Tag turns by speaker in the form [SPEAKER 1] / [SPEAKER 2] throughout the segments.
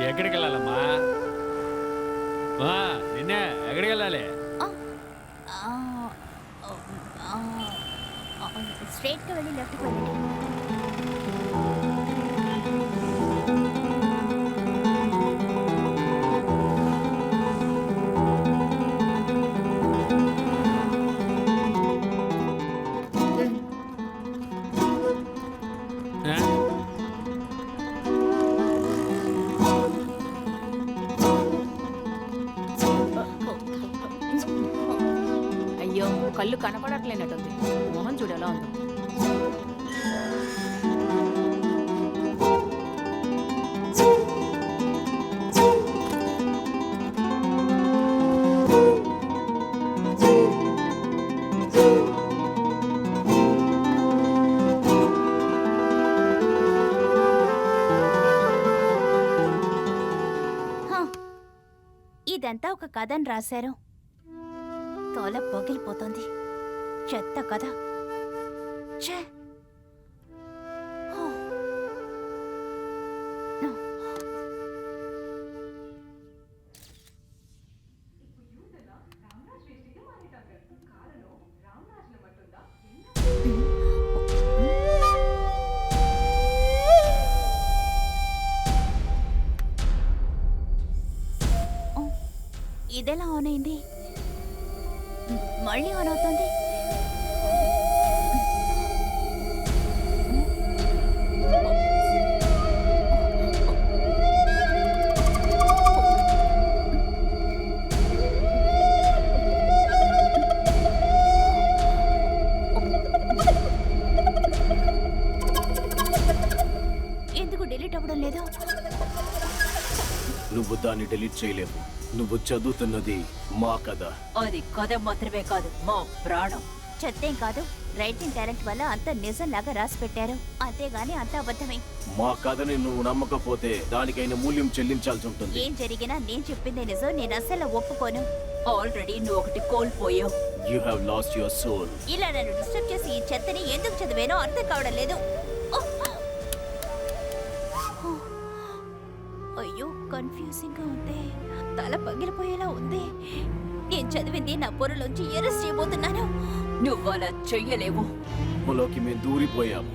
[SPEAKER 1] ఎక్కడికి వెళ్ళాలమ్మా? నిన్నే ఎక్కడికి వెళ్ళాలి?
[SPEAKER 2] స్ట్రైట్గా వెళ్ళి లెఫ్ట్కి వెళ్ళండి.
[SPEAKER 3] అయ్యో కళ్ళు కనపడట్లేనట్టుంది. మొహం చూడు ఎలా ఉందో.
[SPEAKER 2] ఇదంతా ఒక కథని రాశారు. తోల పగిలిపోతుంది. చెత్త కథ. ఛే! ఇదెలా ఆన్ అయింది? మళ్ళీ ఆన్ అవుతుంది. ఎందుకు డిలీట్ అవ్వడం లేదు?
[SPEAKER 4] నువ్వు దాన్ని డిలీట్ చేయలేవు. నువ్వు చదువుతున్నది మా కథ.
[SPEAKER 3] అది కథ మాత్రమే కాదు, మా ప్రాణం.
[SPEAKER 2] చెత్తేం కాదు. రైటింగ్ టాలెంట్ వల్ల అంత నిజంలాగా రాసి పెట్టారు. అంతేగాని అంత అబద్ధమే.
[SPEAKER 4] మా కథని నువ్వు నమ్మకపోతే దానికైన మూల్యం చెల్లించాల్సి ఉంటుంది.
[SPEAKER 2] ఏం జరిగినా నేను చెప్పిందే నిజం. నేను అస్సలు ఒప్పుకోను.
[SPEAKER 3] ఆల్రెడీ నువ్వు ఒకటి కోల్పోయావు.
[SPEAKER 4] You have lost your soul.
[SPEAKER 2] ఇలా నన్ను డిస్టర్బ్ చేసి ఈ చెత్తని ఎందుకు చదివానో అర్థం కావడం లేదు. అయ్యో, కన్ఫ్యూజింగ్ గా ఉంది. తల పగిలిపోయేలా ఉంది. నేను చదివింది నా పొరలోంచి ఎరెస్ట్ చేయబోతున్నాను.
[SPEAKER 3] నువ్వు అలా చెయ్యలేవు.
[SPEAKER 4] లోకి మేము దూరిపోయాము.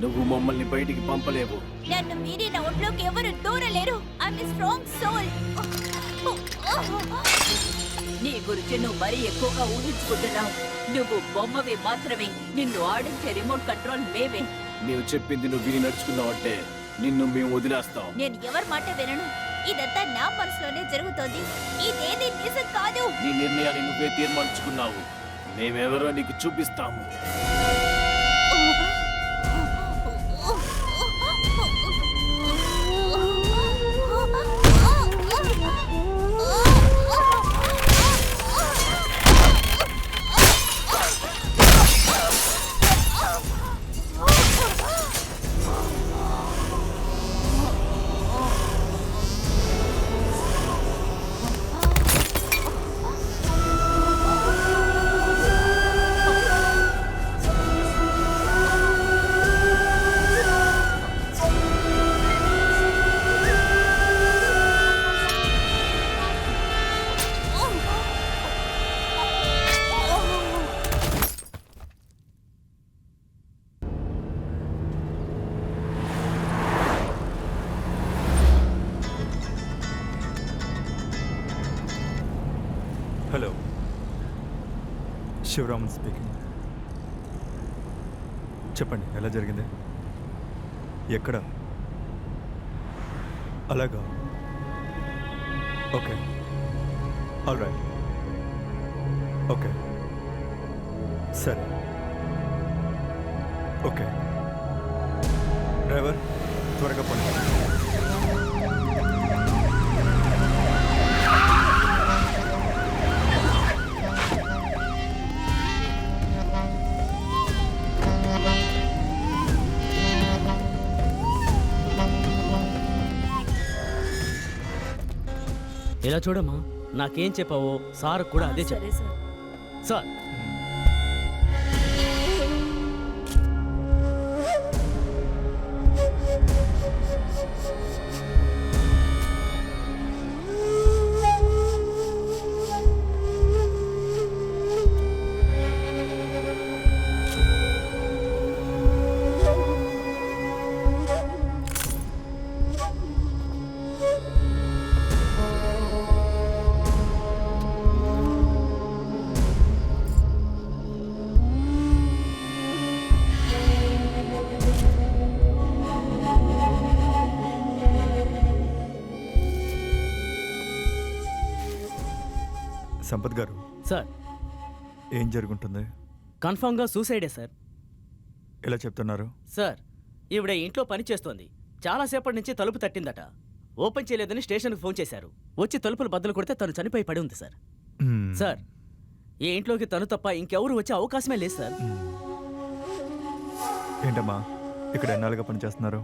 [SPEAKER 4] నువ్వు మమ్మల్ని బయటికి పంపలేవు.
[SPEAKER 2] నన్ను మీరి నా ఒంట్లోకి ఎవరు దూరలేరు. I'm a strong soul.
[SPEAKER 3] నీ గురించి నువ్వు మరీ ఎక్కువగా ఊహించుకుంటున్నావు. నువ్వు బొమ్మవి మాత్రమే. నిన్ను ఆడించే రిమోట్ కంట్రోల్ మేమే.
[SPEAKER 4] నీవు చెప్పింది నువ్వు విని నడుచుకున్నావంటే నిన్ను మేము వదిలేస్తాం.
[SPEAKER 2] నేను ఎవరి మాట వినను. ఇదంతా నా మనసులోనే జరుగుతోంది. ఇదేది నిజం కాదు.
[SPEAKER 4] నీ నిర్ణయాన్ని నువ్వే తీర్మానించుకున్నావు. మేమెవరో నీకు చూపిస్తాము.
[SPEAKER 5] Hello, Sivaraman speaking. చెప్పండి, ఎలా జరిగింది? ఎక్కడ? అలాగా, ఓకే, ఆల్ రైట్, ఓకే, సరే, ఓకే. డ్రైవర్, త్వరగా పని.
[SPEAKER 6] ఇలా చూడమ్మా, నాకేం చెప్పావో సార్ కూడా అదే
[SPEAKER 3] సరే
[SPEAKER 6] చెప్పారు. సార్,
[SPEAKER 5] సంపత్ గారు,
[SPEAKER 6] సార్
[SPEAKER 5] ఏం జరుగుంటుంది?
[SPEAKER 6] కన్ఫామ్గా సూసైడే సార్.
[SPEAKER 5] ఎలా చెప్తున్నారు?
[SPEAKER 6] సార్ ఈవిడ ఇంట్లో పని చేస్తోంది. చాలాసేపటి నుంచి తలుపు తట్టిందట. ఓపెన్ చేయలేదని స్టేషన్కి ఫోన్ చేశారు. వచ్చి తలుపులు బద్దలు కొడితే తను చనిపోయి పడి ఉంది సార్.
[SPEAKER 5] మ్మ్.
[SPEAKER 6] సార్ ఈ ఇంట్లోకి తను తప్ప ఇంకెవరు వచ్చే అవకాశమే లేదు సార్.
[SPEAKER 5] ఏంటమ్మా ఇక్కడ ఎన్నాళ్ళుగా పని చేస్తున్నారు?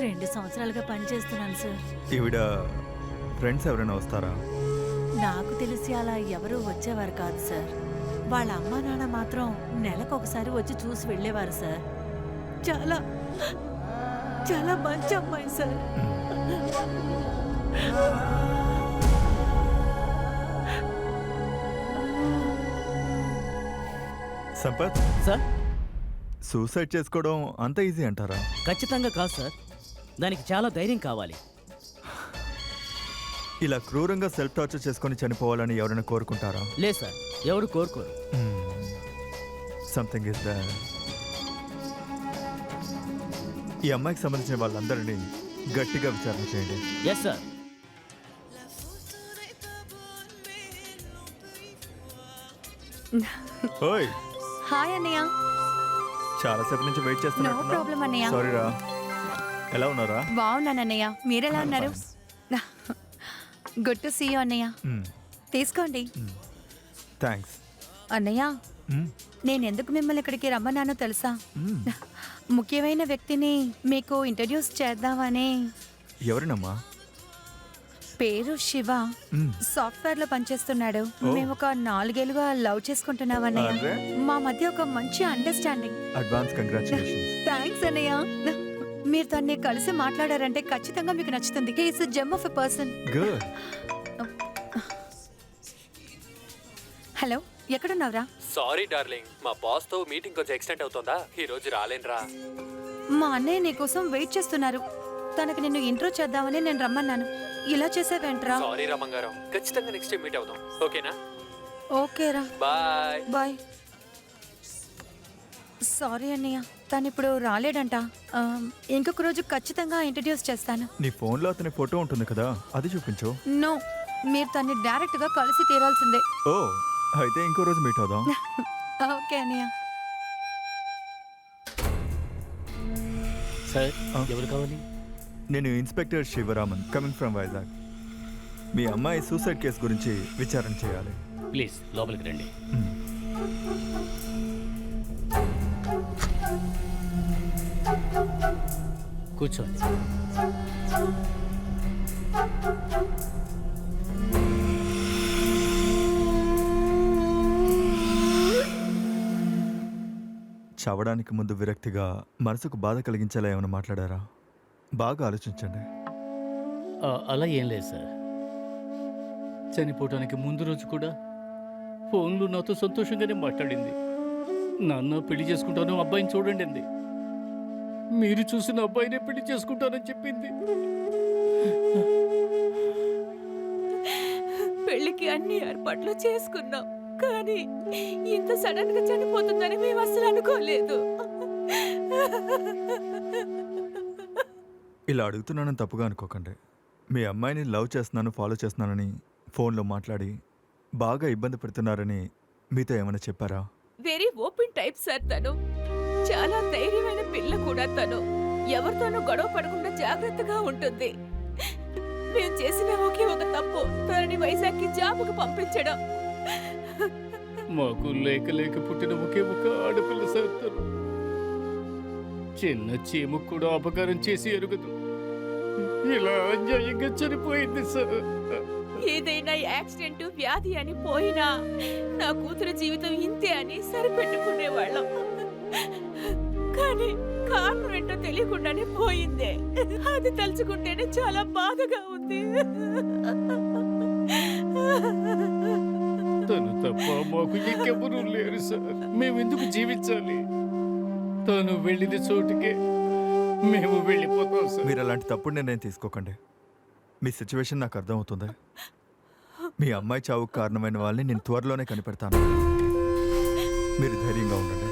[SPEAKER 2] 2 సంవత్సరాలుగా పనిచేస్తున్నాను సార్.
[SPEAKER 5] ఈవిడ ఫ్రెండ్స్ ఎవరైనా వస్తారా?
[SPEAKER 2] నాకు తెలిసి అలా ఎవరూ వచ్చేవారు కాదు సార్. వాళ్ళ అమ్మా నాన్న మాత్రం నెలకొకసారి వచ్చి చూసి వెళ్ళేవారు సార్. చాలా చాలా మంచి అమ్మాయి సార్.
[SPEAKER 5] సంపత్,
[SPEAKER 6] సార్
[SPEAKER 5] సూసైడ్ చేసుకోవడం అంత ఈజీ అంటారా?
[SPEAKER 6] ఖచ్చితంగా కాదు సార్. దానికి చాలా ధైర్యం కావాలి.
[SPEAKER 5] ఇలా క్రూరంగా సెల్ఫ్ టార్చర్ చేసుకొని చనిపోవాలని ఎవరైనా కోరుకుంటారా?
[SPEAKER 6] లేదు సార్, ఎవరు కోరుకోరు.
[SPEAKER 5] Something is that. ఈ అమ్మాయికి సంబంధించిన వాళ్ళందరినీ గట్టిగా విచారణ చేయండి.
[SPEAKER 6] Yes sir.
[SPEAKER 5] ఓయ్,
[SPEAKER 2] హాయ్ అన్నయ్య.
[SPEAKER 5] చాలాసేపు నుంచి వెయిట్
[SPEAKER 2] No problem అన్నయ్య.
[SPEAKER 5] చేస్తున్నా. సారీరా. ఎలా ఉన్నారా?
[SPEAKER 2] బాగున్నాను అన్నయ్య. మీరెలా ఉన్నారు? గుడ్ టు సీ యూ అన్నయ్య. తీసుకోండి.
[SPEAKER 5] థ్యాంక్స్.
[SPEAKER 2] అన్నయ్య, నేను ఎందుకు మిమ్మల్ని ఇక్కడికి రమ్మన్నానో తెలుసా? ముఖ్యమైన వ్యక్తిని మీకు ఇంట్రడ్యూస్ చేద్దామని.
[SPEAKER 5] ఎవరినమ్మా?
[SPEAKER 2] పేరు శివ. సాఫ్ట్వేర్ లో పనిచేస్తున్నాడు. మేము ఒక 4 ఏళ్లుగా లవ్ చేసుకుంటున్నాం అన్నయ్య.
[SPEAKER 5] అరే.
[SPEAKER 2] మా మధ్య ఒక మంచి అండర్స్టాండింగ్.
[SPEAKER 5] Advance congratulations.
[SPEAKER 2] థ్యాంక్స్ అన్నయ్య. మీరు తన్ని కలిసి మాట్లాడారంటే ఖచ్చితంగా మీకు నచ్చుతుంది. He is a gem of a person.
[SPEAKER 5] Good.
[SPEAKER 2] Hello, ఎక్కడున్నావురా?
[SPEAKER 7] సారీ డార్లింగ్, మా బాస్ తో మీటింగ్ కొంచెం ఎక్స్టెండ్ అవుతుందా, ఈ రోజు రాలేనురా.
[SPEAKER 2] మా అన్నయ్య నీ కోసం వెయిట్ చేస్తున్నారు. తనకి నిన్ను ఇంట్రో చేద్దామని నేను రమ్మన్నాను. ఇలా చేసేవేంట్రా?
[SPEAKER 7] సారీ రమంగారం, ఖచ్చితంగా నెక్స్ట్ టైం మీట్ అవుదాం, ఓకేనా?
[SPEAKER 2] ఓకేరా,
[SPEAKER 7] బాయ్.
[SPEAKER 2] బాయ్. సారీ అన్నయ్య, తను ఇప్పుడు రాలేడంట. ఇంకొక రోజు ఖచ్చితంగా ఇంట్రడ్యూస్ చేస్తాను.
[SPEAKER 5] నీ ఫోన్లో అతని ఫోటో ఉంటుంది కదా, అది చూపించు.
[SPEAKER 2] నో, మీరు తన్ని డైరెక్ట్ గా కలిసి తీరాల్సిందే.
[SPEAKER 5] ఓ, అయితే ఇంకో రోజు మీట్ అవుదాం.
[SPEAKER 2] ఓకే అన్నయ్య.
[SPEAKER 6] సార్ ఎవరు కావాలి?
[SPEAKER 5] నేను inspector Sivaraman, coming from Vizag. మీ అమ్మాయి సూసైడ్ కేసు గురించి విచారణ చేయాలి.
[SPEAKER 1] ప్లీజ్ లోపలికి రండి. కూర్చోండి.
[SPEAKER 5] చవడానికి ముందు విరక్తిగా మనసుకు బాధ కలిగించేలా ఏమైనా మాట్లాడారా? బాగా ఆలోచించండి.
[SPEAKER 1] అలా ఏం లేదు సార్. చనిపోవడానికి ముందు రోజు కూడా ఫోన్లో నాతో సంతోషంగానే మాట్లాడింది. నాన్న పెళ్లి చేసుకుంటాను, అబ్బాయిని చూడండి అంది. మీరు చూసిన అబ్బాయినే పెళ్లి చేసుకుంటానని చెప్పింది.
[SPEAKER 3] పెళ్లికి అన్ని ఏర్పాట్లు చేసుకున్నాం, కానీ ఇంత సడన్ గా చనిపోతుందని మేము అసలు అనుకోలేదు.
[SPEAKER 5] ఇలా అడుగుతున్నానని తప్పుగా అనుకోకండి. మీ అమ్మాయిని లవ్ చేస్తున్నాను, ఫాలో చేస్తున్నానని ఫోన్లో మాట్లాడి బాగా ఇబ్బంది పెడుతున్నారని మీతో ఏమైనా చెప్పారా?
[SPEAKER 3] వెరీ ఓపెన్ టైప్ సార్ తను. చాలా ధైర్యమైన పిల్ల కూడా తను. ఎవరితోనూ గొడవ పడకుండా జాగ్రత్తగా ఉంటుంది. మేము చేసిన ఒకే ఒక తప్పు తనని వైజాగ్కి జాబుకు పంపించడం.
[SPEAKER 1] మాకు లేక లేక పుట్టిన ఒకే ఒక ఆడపిల్ల సార్ తను. చిన్న చీముకు కూడా అపకారం చేసి ఎరుగదు. ఇలా అన్యాయంగా చనిపోయింది సార్.
[SPEAKER 3] ఏదైనా యాక్సిడెంట్, వ్యాధి అని పోయినా నా కూతురు జీవితం ఇంతే అని సరిపెట్టుకునేవాళ్ళం. కానీ కారణం ఏంటో తెలియకుండానే పోయిందే. అది తలుచుకుంటేనే చాలా బాధగా ఉంది.
[SPEAKER 1] తను తప్ప మాకు ఇంకెవరూ లేరు సార్. మేమెందుకు జీవించాలి? తను వెళ్ళిన చోటుకే మేము వెళ్ళిపోతాం సార్.
[SPEAKER 5] మీరు అలాంటి తప్పుడు నిర్ణయం తీసుకోకండి. మీ సిచ్యువేషన్ నాకు అర్థమవుతుంది. మీ అమ్మాయి చావుకు కారణమైన వాళ్ళని నేను త్వరలోనే కనిపెడతాను. మీరు ధైర్యంగా ఉండండి.